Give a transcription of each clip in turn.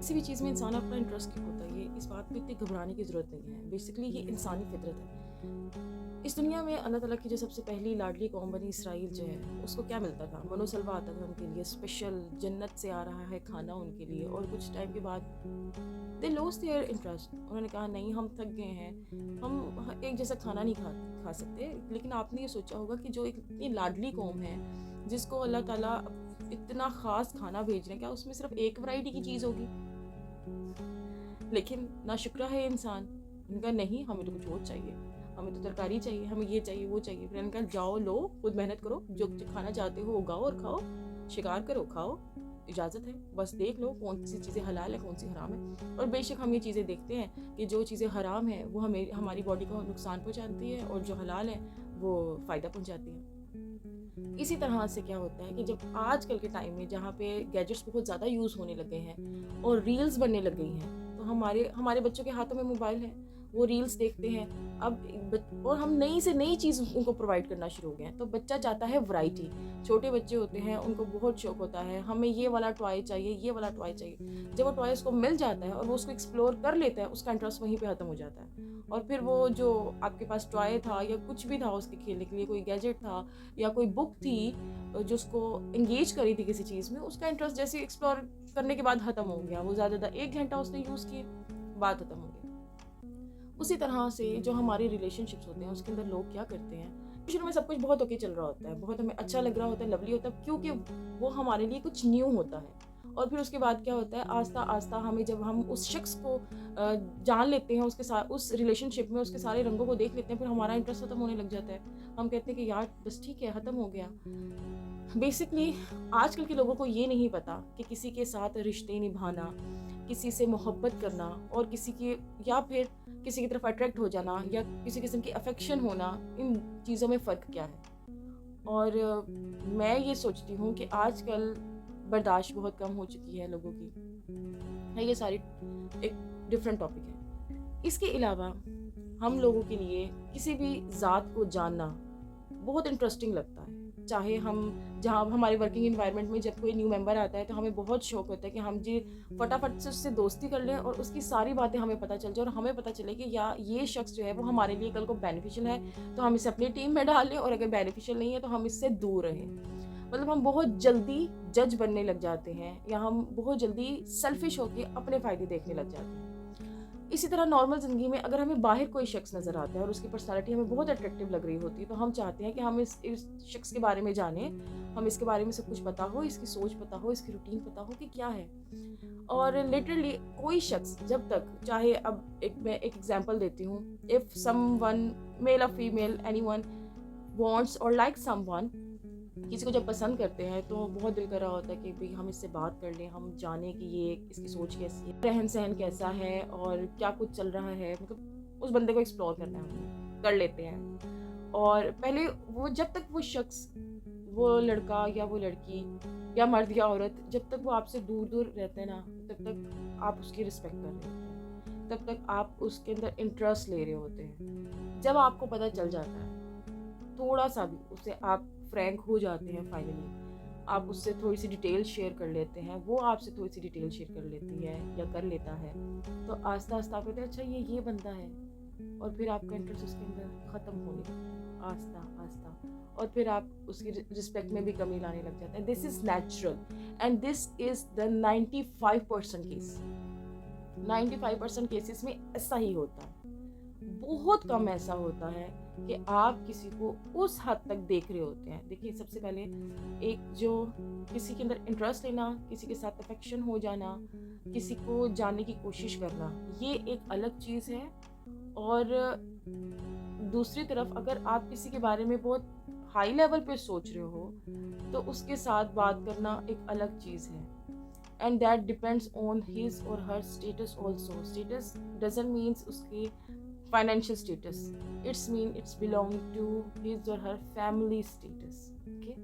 किसी भी चीज़ में इंसान अपना इंटरेस्ट क्यों होता है, ये इस बात पे इतनी घबराने की ज़रूरत नहीं है। बेसिकली ये इंसानी फितरत है। इस दुनिया में अल्लाह ताला की जो सबसे पहली लाडली कौम बनी इसराइल जो है, उसको क्या मिलता था? मनो-सल्वा आता था उनके लिए, स्पेशल जन्नत से आ रहा है खाना उनके लिए, और कुछ टाइम के बाद दे लॉस्ट देयर इंटरेस्ट। उन्होंने कहा नहीं, हम थक गए हैं, हम एक जैसा खाना नहीं खा सकते। लेकिन आपने ये सोचा होगा कि जो एक इतनी लाडली कौम है, जिसको अल्लाह ताला इतना ख़ास खाना भेज रहे हैं, क्या उसमें सिर्फ एक वैरायटी की चीज़ होगी? लेकिन नाशुक्रा है इंसान। उनका नहीं, हमें तो कुछ और चाहिए, हमें तो तरकारी चाहिए, हमें ये चाहिए, वो चाहिए। फिर मैंने कहा जाओ, लो, खुद मेहनत करो, जो खाना चाहते हो उगाओ और खाओ, शिकार करो, खाओ, इजाज़त है। बस देख लो कौन सी चीज़ें हलाल है, कौन सी हराम है। और बेशक हम ये चीज़ें देखते हैं कि जो चीज़ें हराम है वो हमें हमारी बॉडी को नुकसान पहुँचाती है, और जो हलाल है वो फ़ायदा पहुँचाती है। इसी तरह से क्या होता है कि जब आजकल के टाइम में जहाँ पे गैजेट्स बहुत ज़्यादा यूज़ होने लगे हैं और रील्स बनने लग गई हैं, तो हमारे हमारे बच्चों के हाथों में मोबाइल है, वो रील्स देखते हैं। और हम नई से नई चीज़ उनको प्रोवाइड करना शुरू हो गए हैं, तो बच्चा चाहता है वैरायटी। छोटे बच्चे होते हैं, उनको बहुत शौक होता है, हमें ये वाला टॉय चाहिए, ये वाला टॉय चाहिए। जब वो टॉय उसको मिल जाता है और वो उसको एक्सप्लोर कर लेता है, उसका इंटरेस्ट वहीं पे ख़त्म हो जाता है। और फिर वो जो आपके पास टॉय था या कुछ भी था उसके खेलने के लिए, कोई गैजेट था या कोई बुक थी जो उसको एंगेज करी थी किसी चीज़ में, उसका इंटरेस्ट जैसे एक्सप्लोर करने के बाद ख़त्म हो गया। वो ज़्यादा 1 घंटा उसने यूज़ किए, बात ख़त्म हो गई। उसी तरह से जो हमारे रिलेशनशिप्स होते हैं उसके अंदर लोग क्या करते हैं, शुरू में सब कुछ बहुत ओके चल रहा होता है, बहुत हमें अच्छा लग रहा होता है, लवली होता है, क्योंकि वो हमारे लिए कुछ न्यू होता है। और फिर उसके बाद क्या होता है, आस्ता आस्ता हमें जब हम उस शख्स को जान लेते हैं, उसके साथ उस रिलेशनशिप में उसके सारे रंगों को देख लेते हैं, फिर हमारा इंटरेस्ट खत्म होने लग जाता है। हम कहते हैं कि यार बस ठीक है, खत्म हो गया। बेसिकली आजकल के लोगों को ये नहीं पता कि किसी के साथ रिश्ते निभाना, किसी से मोहब्बत करना, और किसी की या फिर किसी की तरफ अट्रैक्ट हो जाना या किसी किस्म की अफेक्शन होना, इन चीज़ों में फ़र्क क्या है। और मैं ये सोचती हूँ कि आजकल बर्दाश्त बहुत कम हो चुकी है लोगों की है। ये सारी एक डिफरेंट टॉपिक है। इसके अलावा हम लोगों के लिए किसी भी ज़ात को जानना बहुत इंटरेस्टिंग लगता है। चाहे हम जहाँ हमारे वर्किंग एनवायरनमेंट में जब कोई न्यू मेंबर आता है तो हमें बहुत शौक होता है कि हम जी फटाफट से उससे दोस्ती कर लें और उसकी सारी बातें हमें पता चल जाए, और हमें पता चले कि या ये शख्स जो है वो हमारे लिए कल को बेनिफिशियल है तो हम इसे अपनी टीम में डाल लें, और अगर बेनिफिशियल नहीं है तो हम इससे दूर रहें। मतलब हम बहुत जल्दी जज बनने लग जाते हैं, या हम बहुत जल्दी सेल्फिश होकर अपने फ़ायदे देखने लग जाते हैं। इसी तरह नॉर्मल ज़िंदगी में अगर हमें बाहर कोई शख्स नज़र आता है और उसकी पर्सनैलिटी हमें बहुत अट्रैक्टिव लग रही होती है, तो हम चाहते हैं कि हम इस शख्स के बारे में जानें, हम इसके बारे में सब कुछ पता हो, इसकी सोच पता हो, इसकी रूटीन पता हो कि क्या है। और लिटरली कोई शख्स जब तक, चाहे अब मैं एक एग्जांपल देती हूँ, इफ़ समवन, मेल और फीमेल, एनीवन वांट्स और लाइक समवन, किसी को जब पसंद करते हैं तो बहुत दिल कर रहा होता है कि भाई हम इससे बात कर लें, हम जानें कि ये इसकी सोच कैसी है, रहन सहन कैसा है और क्या कुछ चल रहा है, मतलब उस बंदे को एक्सप्लोर करना है, हम कर लेते हैं। और पहले वो जब तक वो शख्स, वो लड़का या वो लड़की या मर्द या औरत, जब तक वो आपसे दूर दूर रहते हैं ना, तब तक आप उसकी रिस्पेक्ट कर रहे होते हैं, तब तक आप उसके अंदर इंटरेस्ट ले रहे होते हैं। जब आपको पता चल जाता है थोड़ा सा भी, उससे आप फ्रैंक हो जाते हैं, फाइनली आप उससे थोड़ी सी डिटेल शेयर कर लेते हैं, वो आपसे थोड़ी सी डिटेल शेयर कर लेती है या कर लेता है, तो आस्ता आस्ता आप कहते हैं अच्छा ये बंदा है, और फिर आपका इंटरेस्ट उसके अंदर ख़त्म होने लगता है आस्ता आस्ता, और फिर आप उसकी रिस्पेक्ट में भी कमी लाने लग जाते हैं। This is natural and this is the 95% case. 95% cases में ऐसा ही होता है। बहुत कम ऐसा होता है कि आप किसी को उस हद तक देख रहे होते हैं। देखिए, सबसे पहले एक जो किसी के अंदर इंटरेस्ट लेना, किसी के साथ अफेक्शन हो जाना, किसी को जानने की कोशिश करना, ये एक अलग चीज़ है। और दूसरी तरफ अगर आप किसी के बारे में बहुत हाई लेवल पे सोच रहे हो, तो उसके साथ बात करना एक अलग चीज़ है। And that depends on his और her status also. Status doesn't means उसकी financial status, it's belong to his or her family status, okay?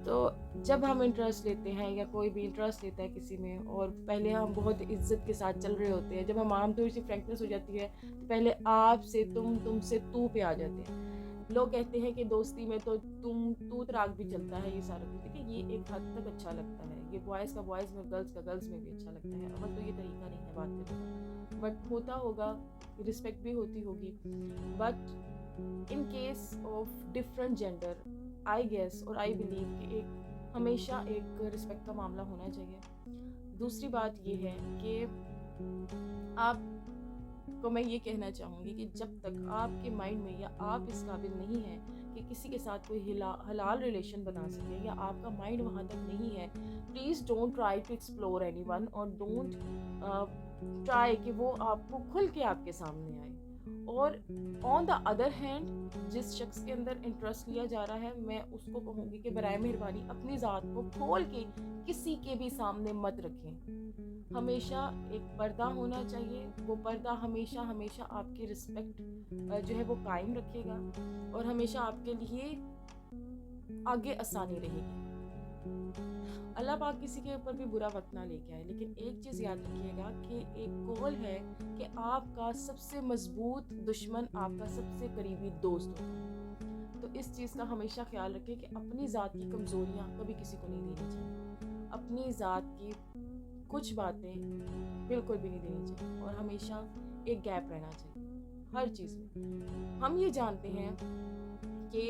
तो जब हम इंटरेस्ट लेते हैं या कोई भी इंटरेस्ट लेता है किसी में, और पहले हम बहुत इज्जत के साथ चल रहे होते हैं, जब हम थोड़ी सी फ्रैंकनेस हो जाती है तो पहले आप से तुम से तू पे आ जाते हैं। लोग कहते हैं कि दोस्ती में तो तू तराक भी चलता है, ये सारा कुछ। देखिए ये एक हद तक अच्छा लगता है, ये बॉयज़ का बॉयज़ में, गर्ल्स का गर्ल्स में भी अच्छा लगता है, अमल तो ये तरीका नहीं है बात करने का, बट होता होगा, रिस्पेक्ट भी होती होगी। But in case of different gender I guess और आई बिलीव कि एक हमेशा एक रिस्पेक्ट का मामला होना चाहिए। दूसरी बात ये है कि आपको मैं ये कहना चाहूँगी कि जब तक आपके माइंड में या आप इस काबिल नहीं हैं कि किसी के साथ कोई हलाल रिलेशन बना सके, या आपका माइंड वहाँ तक नहीं है, please don't try to explore anyone, और डोंट ट्राई कि वो आपको खुल के आपके सामने आए। और ऑन द अदर हैंड जिस शख्स के अंदर इंटरेस्ट लिया जा रहा है, मैं उसको कहूँगी कि बराए मेहरबानी अपनी ज़ात को खोल के किसी के भी सामने मत रखें। हमेशा एक पर्दा होना चाहिए, वो पर्दा हमेशा हमेशा आपकी रिस्पेक्ट जो है वो कायम रखेगा, और हमेशा आपके लिए आगे आसानी रहेगी। अल्लाह पाक किसी के ऊपर भी बुरा वक्त ना लेके आए, लेकिन एक चीज़ याद रखिएगा कि एक कौल है कि आपका सबसे मजबूत दुश्मन आपका सबसे करीबी दोस्त होता है। तो इस चीज़ का हमेशा ख्याल रखें कि अपनी ज़ात की कमज़ोरियाँ कभी किसी को नहीं देनी चाहिए, अपनी ज़ात की कुछ बातें बिल्कुल भी नहीं देनी चाहिए, और हमेशा एक गैप रहना चाहिए हर चीज़ में। हम ये जानते हैं कि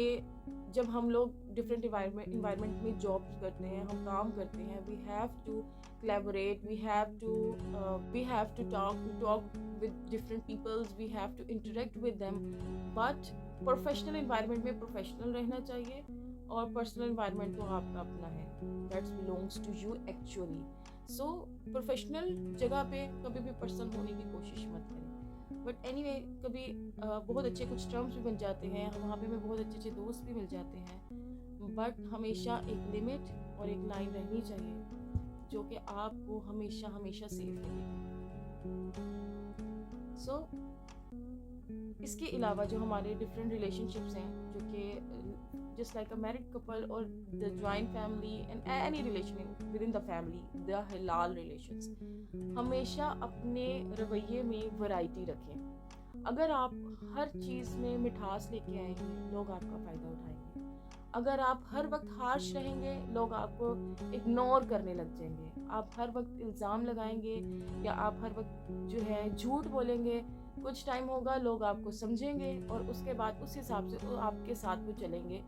जब हम लोग डिफरेंट इन्वायरमेंट में जॉब करते हैं, हम काम करते हैं, we have to collaborate, we have to talk with different peoples, we have to interact with them, but professional environment में प्रोफेशनल रहना चाहिए, और पर्सनल इन्वायरमेंट तो आपका अपना है, that's belongs to you actually. So professional जगह पे कभी भी पर्सनल होने की कोशिश मत करें। बट एनीवे कभी बहुत अच्छे कुछ टर्म्स भी बन जाते हैं, वहाँ पे हमें बहुत अच्छे अच्छे दोस्त भी मिल जाते हैं, बट हमेशा एक लिमिट और एक लाइन रहनी चाहिए जो कि आपको हमेशा हमेशा सेफ रखेगी। सो इसके अलावा जो हमारे डिफरेंट रिलेशनशिप्स हैं, जो कि just like a married couple और the joint family and any relation with in the family, the हलाल रिलेशंस, हमेशा अपने रवैये में वैरायटी रखें। अगर आप हर चीज़ में मिठास लेके आएंगे, लोग आपका फ़ायदा उठाएंगे। अगर आप हर वक्त हार्श रहेंगे, लोग आपको इग्नोर करने लग जाएंगे। आप हर वक्त इल्ज़ाम लगाएंगे या आप हर वक्त जो है झूठ बोलेंगे, कुछ टाइम होगा लोग आपको समझेंगे, और उसके बाद उस हिसाब से वो आपके साथ वो चलेंगे,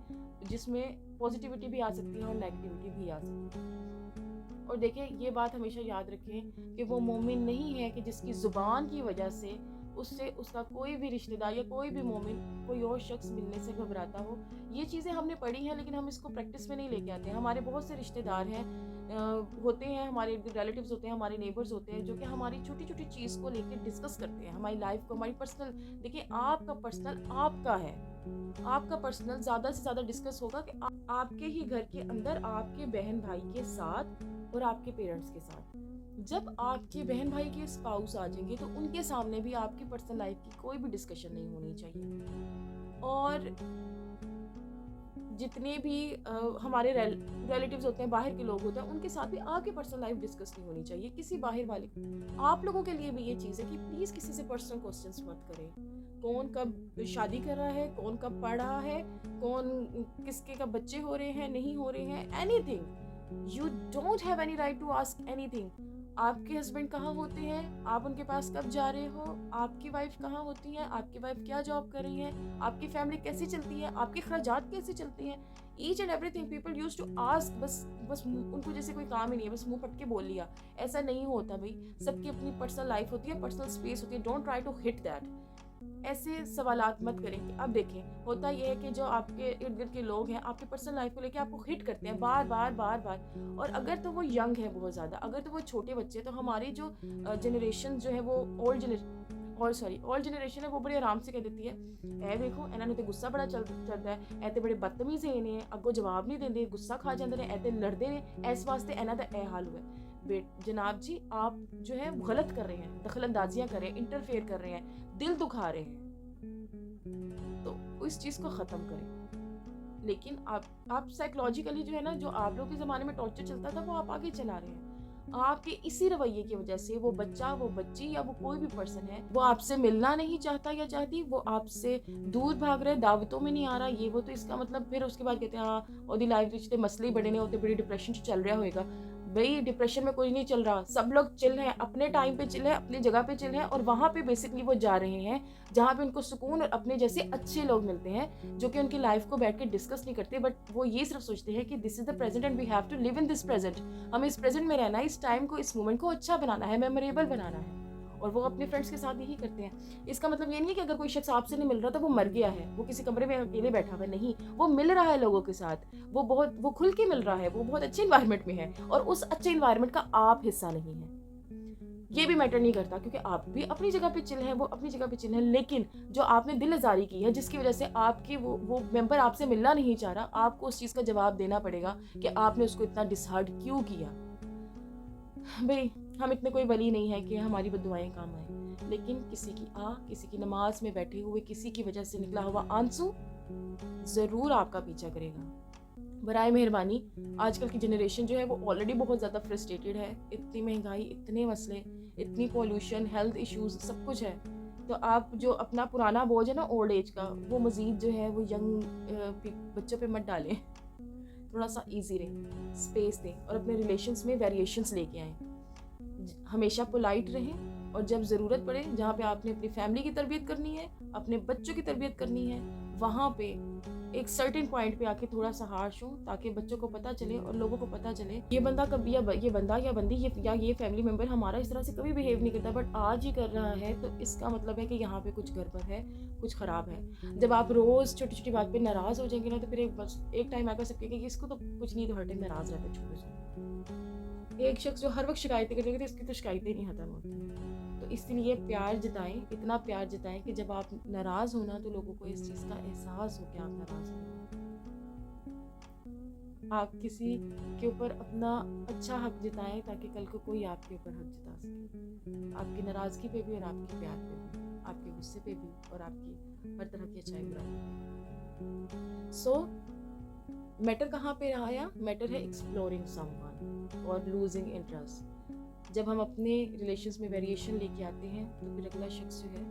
जिसमें पॉजिटिविटी भी आ सकती है और नेगेटिविटी भी आ सकती है। और देखिए ये बात हमेशा याद रखें कि वो मोमिन नहीं है कि जिसकी ज़ुबान की वजह से उससे उसका कोई भी रिश्तेदार या कोई भी मोमिन कोई और शख्स मिलने से घबराता हो। ये चीज़ें हमने पढ़ी हैं, लेकिन हम इसको प्रैक्टिस में नहीं लेके आते हैं। हमारे बहुत से रिश्तेदार हैं, होते हैं, हमारे रिलेटिव्स होते हैं, हमारे नेबर्स होते हैं, जो कि हमारी छोटी छोटी चीज़ को लेकर डिस्कस करते हैं, हमारी लाइफ को, हमारी पर्सनल। देखिए आपका पर्सनल आपका है, आपका पर्सनल ज़्यादा से ज़्यादा डिस्कस होगा कि आपके ही घर के अंदर आपके बहन भाई के साथ और आपके पेरेंट्स के साथ। जब आपके बहन भाई के स्पाउस आ जाएंगे तो उनके सामने भी आपकी पर्सनल लाइफ की कोई भी डिस्कशन नहीं होनी चाहिए। और जितने भी हमारे रिलेटिव्स होते हैं, बाहर के लोग होते हैं, उनके साथ भी आपकी पर्सनल लाइफ डिस्कस नहीं होनी चाहिए किसी बाहर वाले। आप लोगों के लिए भी ये चीज़ है कि प्लीज़ किसी से पर्सनल क्वेश्चंस मत करें। कौन कब शादी कर रहा है, कौन कब पढ़ रहा है, कौन किसके कब बच्चे हो रहे हैं, नहीं हो रहे हैं, anything. You don't have any right to ask anything. आपके हस्बैंड कहाँ होते हैं, आप उनके पास कब जा रहे हो, आपकी वाइफ कहाँ होती है, आपकी वाइफ क्या जॉब कर रही है, आपकी फैमिली कैसी चलती है, आपके खर्चात कैसे चलती हैं, each and everything people use to ask. बस उनको जैसे कोई काम ही नहीं है, बस मुंह फट के बोल लिया। ऐसा नहीं होता भाई, सबकी अपनी पर्सनल लाइफ होती है, पर्सनल स्पेस होती है। Don't try to hit that. ऐसे सवालात मत करें। अब देखें, होता यह है कि जो आपके इर्द गिर्द के लोग हैं आपकी पर्सनल लाइफ को लेके आपको हिट करते हैं बार बार बार बार। और अगर तो वो यंग है बहुत ज़्यादा, अगर तो वो छोटे बच्चे, तो हमारी जो जनरेशन जो है वो ओल्ड जनरेशन है, वो बड़े आराम से कह देती है, ए देखो इन्होंने तो गुस्सा बड़ा चलता है, ऐते बड़े बदतमीज है, इन्हें अगो जवाब नहीं देंगे, गुस्सा खा जाते हैं, ऐते लड़ते हैं, इस वास्ते इन्हों का यह हाल हुआ है। जनाब जी, आप जो है गलत कर रहे हैं, दखलंदाजियां कर रहे हैं, इंटरफेयर कर रहे हैं, दिल दुखा रहे हैं। तो इस चीज़ को ख़त्म करें। लेकिन आप साइकोलॉजिकली जो है ना, जो आप लोग के ज़माने में टॉर्चर चलता था, वो आप आगे चला रहे हैं। आपके इसी रवैये की वजह से वो बच्चा, वो बच्ची या वो कोई भी पर्सन है, वो आपसे मिलना नहीं चाहता या चाहती, वो आपसे दूर भाग रहा है, दावतों में नहीं आ रहा, ये वो, तो इसका मतलब फिर उसके बाद कहते हैं हाँ ओदी लाइफ ਵਿੱਚ ਤੇ मसले ही बड़े ने, होते बड़ी डिप्रेशन चल रहा होएगा। भाई डिप्रेशन में कोई नहीं चल रहा, सब लोग चिल हैं, अपने टाइम पे चिल है, अपनी जगह पे चिल है, और वहाँ पे बेसिकली वो जा रहे हैं जहाँ पे उनको सुकून और अपने जैसे अच्छे लोग मिलते हैं जो कि उनकी लाइफ को बैठ के डिस्कस नहीं करते, बट वो ये सिर्फ सोचते हैं कि this is the present and we have to live in this present. हमें इस प्रेजेंट में रहना है, इस टाइम को, इस मोमेंट को अच्छा बनाना है, मेमोरेबल बनाना है, और वो अपने फ्रेंड्स के साथ यही करते हैं। इसका मतलब ये नहीं है कि अगर कोई शख्स आपसे नहीं मिल रहा तो वो मर गया है, वो किसी कमरे में अकेले बैठा हुआ है, नहीं, वो मिल रहा है लोगों के साथ, वो खुल के मिल रहा है, वो बहुत अच्छे इन्वायरमेंट में है, और उस अच्छे इन्वायरमेंट का आप हिस्सा नहीं है। ये भी मैटर नहीं करता, क्योंकि आप भी अपनी जगह पे चिल है, वो अपनी जगह पे चिल है, लेकिन जो आपने दिल आजारी की है, जिसकी वजह से आपकी वो मेंबर आपसे मिलना नहीं चाह रहा, आपको उस चीज़ का जवाब देना पड़ेगा कि आपने उसको इतना डिसहार्ट क्यों किया। भाई हम इतने कोई वली नहीं है कि हमारी बद्दुआएं काम आए, लेकिन किसी की किसी की नमाज में बैठे हुए किसी की वजह से निकला हुआ आंसू ज़रूर आपका पीछा करेगा। बराए मेहरबानी, आजकल की जनरेशन जो है वो ऑलरेडी बहुत ज़्यादा फ्रस्ट्रेटेड है, इतनी महंगाई, इतने मसले, इतनी पॉल्यूशन, हेल्थ इश्यूज, सब कुछ है, तो आप जो अपना पुराना बोझ है ना ओल्ड एज का, वो मज़ीद जो है वो यंग बच्चों पे मत डालें। थोड़ा सा इजी रहें, स्पेस दें, और अपने रिलेशंस में वेरिएशंस लेके आएँ। हमेशा पोलाइट रहें, और जब ज़रूरत पड़े, जहाँ पे आपने अपनी फैमिली की तरबियत करनी है, अपने बच्चों की तरबियत करनी है, वहाँ पे एक सर्टेन पॉइंट पे आके थोड़ा सा हार्श हो, ताकि बच्चों को पता चले और लोगों को पता चले ये बंदा कभी ये बंदा या बंदी ये फैमिली मेम्बर हमारा इस तरह से कभी बिहेव नहीं करता, बट आज ही कर रहा है, तो इसका मतलब है कि यहाँ पे कुछ गड़बड़ है, कुछ ख़राब है। जब आप रोज़ छोटी छोटी बात पे नाराज़ हो जाएंगे ना, तो फिर एक टाइम आकर सब कहेंगे कि इसको तो कुछ नहीं, तो हर टाइम नाराज़ रहता है छोटे से। एक शख्स जो हर वक्त शिकायतें करेगा तो इसकी तो शिकायतें नहीं खत्म होती। तो इसलिए प्यार जताएं, इतना प्यार जताएं कि जब आप नाराज़ होना तो लोगों को इस चीज़ का एहसास हो कि आप नाराज़ हो। आप किसी के ऊपर अपना अच्छा हक जताएं, ताकि कल को कोई आपके ऊपर हक जता सके, आपकी नाराज़गी पे भी और आपके प्यार पे भी, आपके गुस्से पे भी और आपकी हर तरह की अच्छाई बुराई। सो मैटर कहाँ पे रहा या मैटर है एक्सप्लोरिंग समवन और लूजिंग इंटरेस्ट। जब हम अपने रिलेशंस में वेरिएशन लेके आते हैं तो फिर अगला शख्स जो है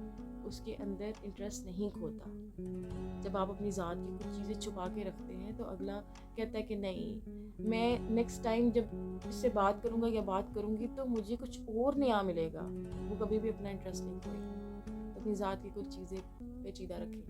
उसके अंदर इंटरेस्ट नहीं खोता। जब आप अपनी ज़ात की कुछ चीज़ें छुपा के रखते हैं तो अगला कहता है कि नहीं, मैं नेक्स्ट टाइम जब इससे बात करूँगा या बात करूँगी तो मुझे कुछ और नया मिलेगा, वो कभी भी अपना इंटरेस्ट नहीं खोएगा। तो अपनी ज़ात की कुछ चीज़ें पेचीदा रखें।